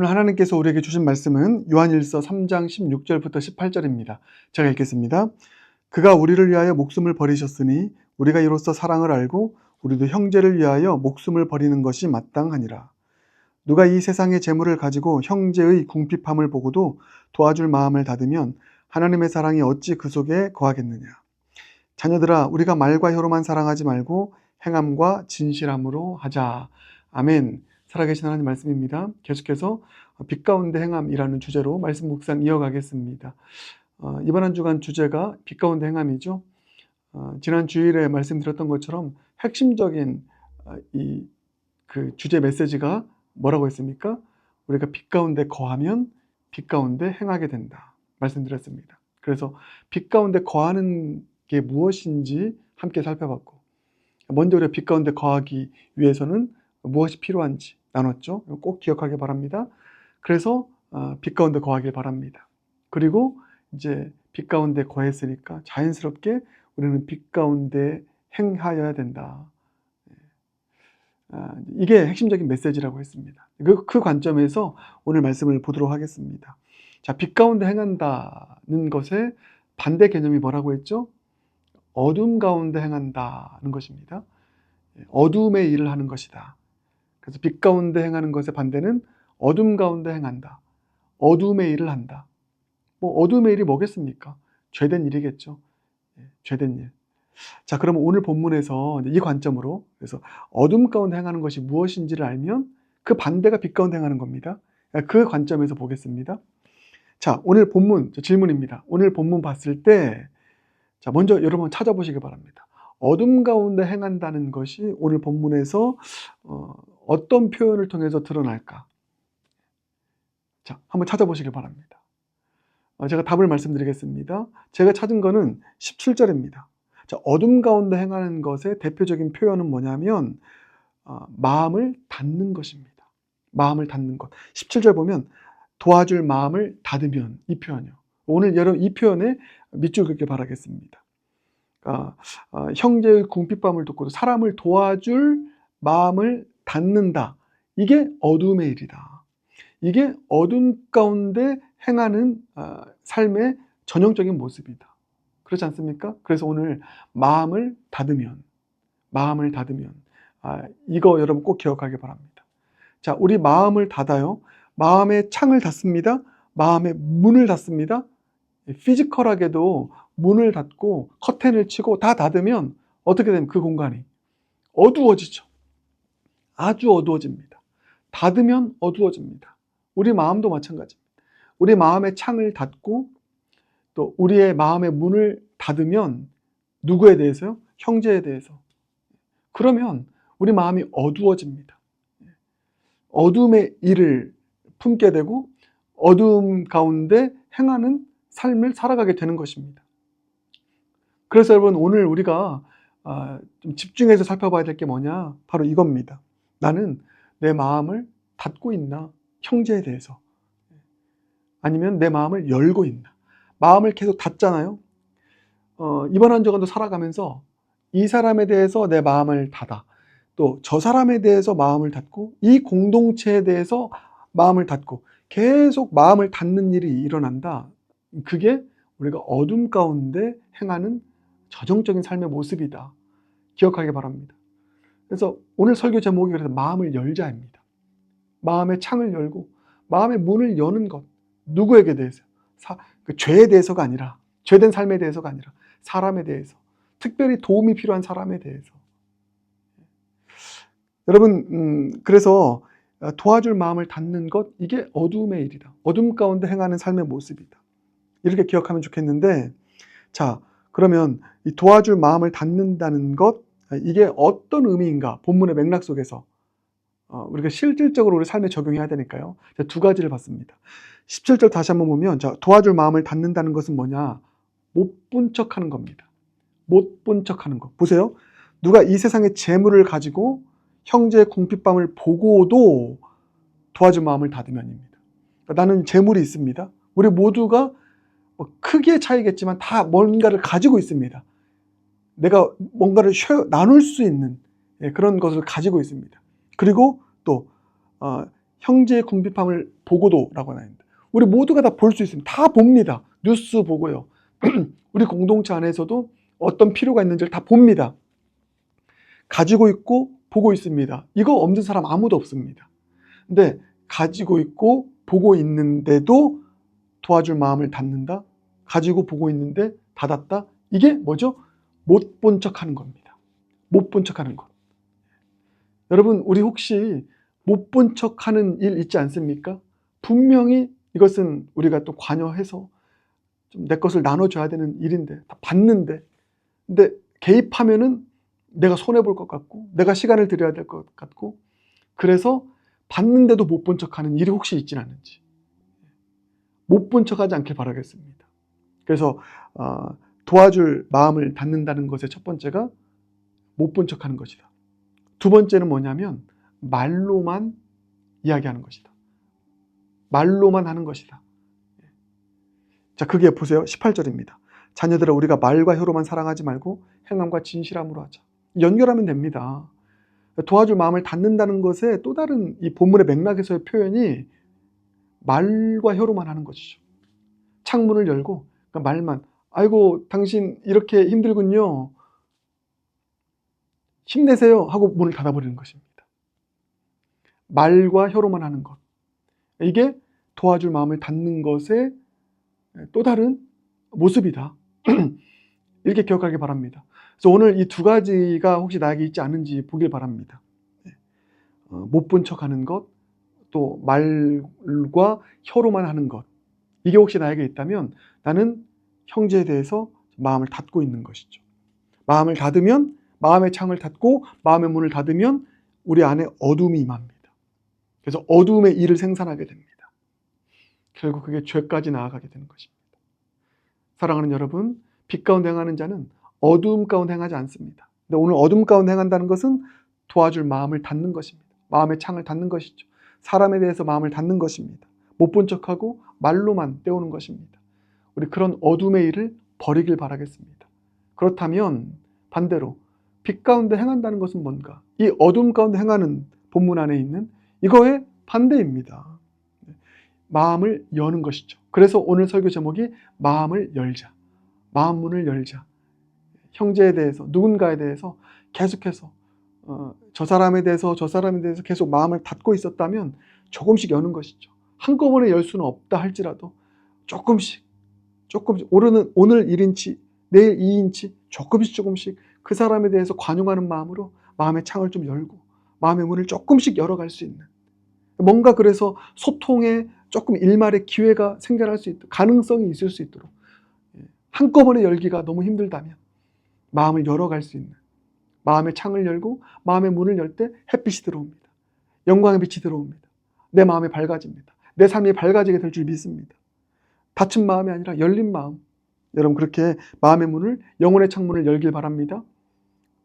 오늘 하나님께서 우리에게 주신 말씀은 요한일서 3장 16절부터 18절입니다. 제가 읽겠습니다. 그가 우리를 위하여 목숨을 버리셨으니 우리가 이로써 사랑을 알고 우리도 형제를 위하여 목숨을 버리는 것이 마땅하니라. 누가 이 세상의 재물을 가지고 형제의 궁핍함을 보고도 도와줄 마음을 닫으면 하나님의 사랑이 어찌 그 속에 거하겠느냐. 자녀들아, 우리가 말과 혀로만 사랑하지 말고 행함과 진실함으로 하자. 아멘. 살아계신 하나님 말씀입니다. 계속해서 빛 가운데 행함이라는 주제로 말씀 묵상 이어가겠습니다. 이번 한 주간 주제가 빛 가운데 행함이죠. 지난 주일에 말씀드렸던 것처럼 핵심적인 그 주제 메시지가 뭐라고 했습니까? 우리가 빛 가운데 거하면 빛 가운데 행하게 된다. 말씀드렸습니다. 그래서 빛 가운데 거하는 게 무엇인지 함께 살펴봤고, 먼저 우리가 빛 가운데 거하기 위해서는 무엇이 필요한지 나눴죠. 꼭 기억하기 바랍니다. 그래서 빛 가운데 거하길 바랍니다. 그리고 이제 빛 가운데 거했으니까 자연스럽게 우리는 빛 가운데 행하여야 된다. 이게 핵심적인 메시지라고 했습니다. 그 관점에서 오늘 말씀을 보도록 하겠습니다. 자, 빛 가운데 행한다는 것의 반대 개념이 뭐라고 했죠? 어둠 가운데 행한다는 것입니다. 어둠의 일을 하는 것이다. 그래서 빛 가운데 행하는 것의 반대는 어둠 가운데 행한다. 어둠의 일을 한다. 어둠의 일이 뭐겠습니까? 죄된 일이겠죠. 죄된 일. 자, 그러면 오늘 본문에서 이 관점으로, 그래서 어둠 가운데 행하는 것이 무엇인지를 알면 그 반대가 빛 가운데 행하는 겁니다. 그 관점에서 보겠습니다. 자, 오늘 본문, 질문입니다. 오늘 본문 봤을 때, 자, 먼저 여러분 찾아보시기 바랍니다. 어둠 가운데 행한다는 것이 오늘 본문에서 어떤 표현을 통해서 드러날까? 자, 한번 찾아보시기 바랍니다. 제가 답을 말씀드리겠습니다. 제가 찾은 거는 17절입니다. 자, 어둠 가운데 행하는 것의 대표적인 표현은 뭐냐면 마음을 닫는 것입니다. 마음을 닫는 것. 17절 보면 도와줄 마음을 닫으면, 이 표현이요. 오늘 여러분 이 표현에 밑줄 긋길 바라겠습니다. 형제의 궁핍함을 돕고 사람을 도와줄 마음을 닫는다. 이게 어둠의 일이다. 이게 어둠 가운데 행하는 삶의 전형적인 모습이다. 그렇지 않습니까? 그래서 오늘 마음을 닫으면 이거 여러분 꼭 기억하기 바랍니다. 자, 우리 마음을 닫아요. 마음의 창을 닫습니다. 마음의 문을 닫습니다. 피지컬하게도 문을 닫고 커튼을 치고 다 닫으면 어떻게 되면 그 공간이 어두워지죠. 아주 어두워집니다. 닫으면 어두워집니다. 우리 마음도 마찬가지입니다. 우리 마음의 창을 닫고 또 우리의 마음의 문을 닫으면 누구에 대해서요? 형제에 대해서. 그러면 우리 마음이 어두워집니다. 어둠의 일을 품게 되고 어둠 가운데 행하는 삶을 살아가게 되는 것입니다. 그래서 여러분 오늘 우리가 좀 집중해서 살펴봐야 될 게 뭐냐? 바로 이겁니다. 나는 내 마음을 닫고 있나? 형제에 대해서. 아니면 내 마음을 열고 있나? 마음을 계속 닫잖아요. 이번 한 주간도 살아가면서 이 사람에 대해서 내 마음을 닫아. 또 저 사람에 대해서 마음을 닫고 이 공동체에 대해서 마음을 닫고 계속 마음을 닫는 일이 일어난다. 그게 우리가 어둠 가운데 행하는 전형적인 삶의 모습이다. 기억하기 바랍니다. 그래서 오늘 설교 제목이 그래서 마음을 열자입니다. 마음의 창을 열고 마음의 문을 여는 것. 누구에게 대해서? 그 죄에 대해서가 아니라, 죄된 삶에 대해서가 아니라 사람에 대해서, 특별히 도움이 필요한 사람에 대해서. 여러분, 그래서 도와줄 마음을 닫는 것, 이게 어둠의 일이다. 어둠 가운데 행하는 삶의 모습이다. 이렇게 기억하면 좋겠는데, 자, 그러면 이 도와줄 마음을 닫는다는 것, 이게 어떤 의미인가? 본문의 맥락 속에서 우리가 실질적으로 우리 삶에 적용해야 되니까요. 두 가지를 봤습니다. 17절 다시 한번 보면, 자, 도와줄 마음을 닫는다는 것은 뭐냐? 못 본 척하는 겁니다. 못 본 척하는 것. 보세요. 누가 이 세상의 재물을 가지고 형제의 궁핍함을 보고도 도와줄 마음을 닫으면입니다. 나는 재물이 있습니다. 우리 모두가 크기의 차이겠지만 다 뭔가를 가지고 있습니다. 내가 뭔가를 나눌 수 있는 그런 것을 가지고 있습니다. 그리고 또 형제의 궁핍함을 보고도라고 하는데, 우리 모두가 다 볼 수 있습니다. 다 봅니다. 뉴스 보고요. 우리 공동체 안에서도 어떤 필요가 있는지를 다 봅니다. 가지고 있고 보고 있습니다. 이거 없는 사람 아무도 없습니다. 근데 가지고 있고 보고 있는데도 도와줄 마음을 닫는다? 가지고 보고 있는데 닫았다? 이게 뭐죠? 못 본 척하는 겁니다. 못 본 척하는 것. 여러분, 우리 혹시 못 본 척하는 일 있지 않습니까? 분명히 이것은 우리가 또 관여해서 좀 내 것을 나눠줘야 되는 일인데, 다 받는데, 근데 개입하면은 내가 손해볼 것 같고, 내가 시간을 들여야 될 것 같고, 그래서 받는데도 못 본 척하는 일이 혹시 있진 않은지, 못 본 척하지 않길 바라겠습니다. 그래서 도와줄 마음을 닫는다는 것의 첫 번째가 못 본 척하는 것이다. 두 번째는 뭐냐면 말로만 이야기하는 것이다. 말로만 하는 것이다. 자, 그게 보세요. 18절입니다. 자녀들아, 우리가 말과 혀로만 사랑하지 말고 행함과 진실함으로 하자. 연결하면 됩니다. 도와줄 마음을 닫는다는 것에 또 다른 이 본문의 맥락에서의 표현이 말과 혀로만 하는 것이죠. 창문을 열고 그러니까 말만, 아이고 당신 이렇게 힘들군요, 힘내세요 하고 문을 닫아버리는 것입니다. 말과 혀로만 하는 것, 이게 도와줄 마음을 닫는 것의 또 다른 모습이다. 이렇게 기억하기 바랍니다. 그래서 오늘 이 두 가지가 혹시 나에게 있지 않은지 보길 바랍니다. 못 본 척하는 것, 또 말과 혀로만 하는 것, 이게 혹시 나에게 있다면 나는 형제에 대해서 마음을 닫고 있는 것이죠. 마음을 닫으면, 마음의 창을 닫고 마음의 문을 닫으면 우리 안에 어둠이 임합니다. 그래서 어둠의 일을 생산하게 됩니다. 결국 그게 죄까지 나아가게 되는 것입니다. 사랑하는 여러분, 빛 가운데 행하는 자는 어둠 가운데 행하지 않습니다. 근데 오늘 어둠 가운데 행한다는 것은 도와줄 마음을 닫는 것입니다. 마음의 창을 닫는 것이죠. 사람에 대해서 마음을 닫는 것입니다. 못 본 척하고 말로만 때우는 것입니다. 우리 그런 어둠의 일을 버리길 바라겠습니다. 그렇다면 반대로 빛 가운데 행한다는 것은 뭔가? 이 어둠 가운데 행하는 본문 안에 있는 이거의 반대입니다. 마음을 여는 것이죠. 그래서 오늘 설교 제목이 마음을 열자. 마음 문을 열자. 형제에 대해서, 누군가에 대해서 계속해서 저 사람에 대해서 계속 마음을 닫고 있었다면 조금씩 여는 것이죠. 한꺼번에 열 수는 없다 할지라도 조금씩 오늘 1인치, 내일 2인치 조금씩 그 사람에 대해서 관용하는 마음으로 마음의 창을 좀 열고 마음의 문을 조금씩 열어갈 수 있는, 뭔가 그래서 소통에 조금 일말의 기회가 생겨날 수 있도록, 가능성이 있을 수 있도록, 한꺼번에 열기가 너무 힘들다면 마음을 열어갈 수 있는, 마음의 창을 열고 마음의 문을 열 때 햇빛이 들어옵니다. 영광의 빛이 들어옵니다. 내 마음이 밝아집니다. 내 삶이 밝아지게 될 줄 믿습니다. 닫힌 마음이 아니라 열린 마음, 여러분 그렇게 마음의 문을, 영혼의 창문을 열길 바랍니다.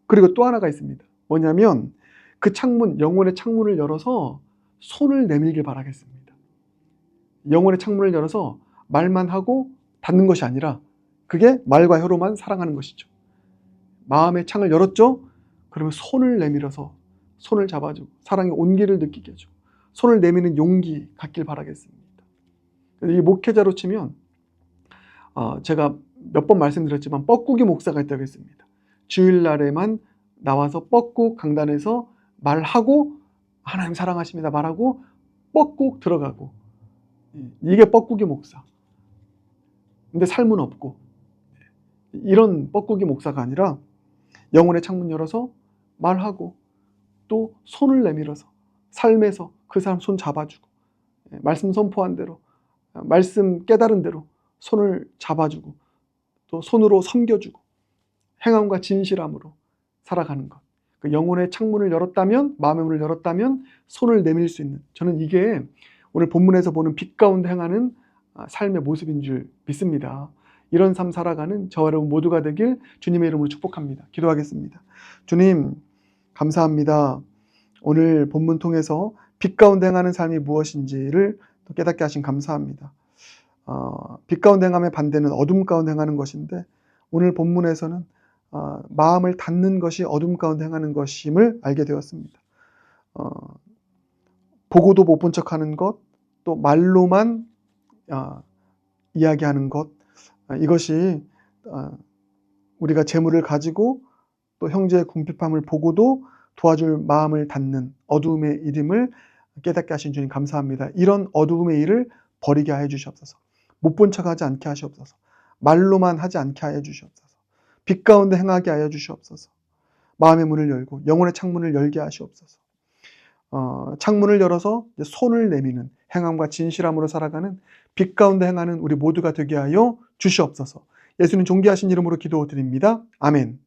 그리고 또 하나가 있습니다. 뭐냐면 그 창문, 영혼의 창문을 열어서 손을 내밀길 바라겠습니다. 영혼의 창문을 열어서 말만 하고 닫는 것이 아니라 그게 말과 혀로만 사랑하는 것이죠. 마음의 창을 열었죠? 그러면 손을 내밀어서 손을 잡아주고 사랑의 온기를 느끼게 해주고 손을 내미는 용기 갖길 바라겠습니다. 이 목회자로 치면 제가 몇 번 말씀드렸지만 뻐꾸기 목사가 있다고 했습니다. 주일날에만 나와서 뻐꾹 강단에서 말하고 하나님 사랑하십니다 말하고 뻐꾹 들어가고, 이게 뻐꾸기 목사. 근데 삶은 없고, 이런 뻐꾸기 목사가 아니라 영혼의 창문 열어서 말하고 또 손을 내밀어서 삶에서 그 사람 손 잡아주고, 말씀 선포한 대로, 말씀 깨달은 대로 손을 잡아주고 또 손으로 섬겨주고 행함과 진실함으로 살아가는 것. 그 영혼의 창문을 열었다면, 마음의 문을 열었다면 손을 내밀 수 있는, 저는 이게 오늘 본문에서 보는 빛 가운데 행하는 삶의 모습인 줄 믿습니다. 이런 삶 살아가는 저와 여러분 모두가 되길 주님의 이름으로 축복합니다. 기도하겠습니다. 주님 감사합니다. 오늘 본문 통해서 빛 가운데 행하는 삶이 무엇인지를 깨닫게 하신 감사합니다. 빛 가운데 행함의 반대는 어둠 가운데 행하는 것인데, 오늘 본문에서는 마음을 닫는 것이 어둠 가운데 행하는 것임을 알게 되었습니다. 보고도 못 본 척하는 것, 또 말로만 이야기하는 것, 이것이 우리가 재물을 가지고 또 형제의 궁핍함을 보고도 도와줄 마음을 닫는 어두움의 일임을 깨닫게 하신 주님 감사합니다. 이런 어두움의 일을 버리게 하여 주시옵소서. 못 본 척하지 않게 하시옵소서. 말로만 하지 않게 하여 주시옵소서. 빛 가운데 행하게 하여 주시옵소서. 마음의 문을 열고 영혼의 창문을 열게 하시옵소서. 창문을 열어서 손을 내미는 행함과 진실함으로 살아가는 빛 가운데 행하는 우리 모두가 되게 하여 주시옵소서. 예수님 존귀하신 이름으로 기도드립니다. 아멘.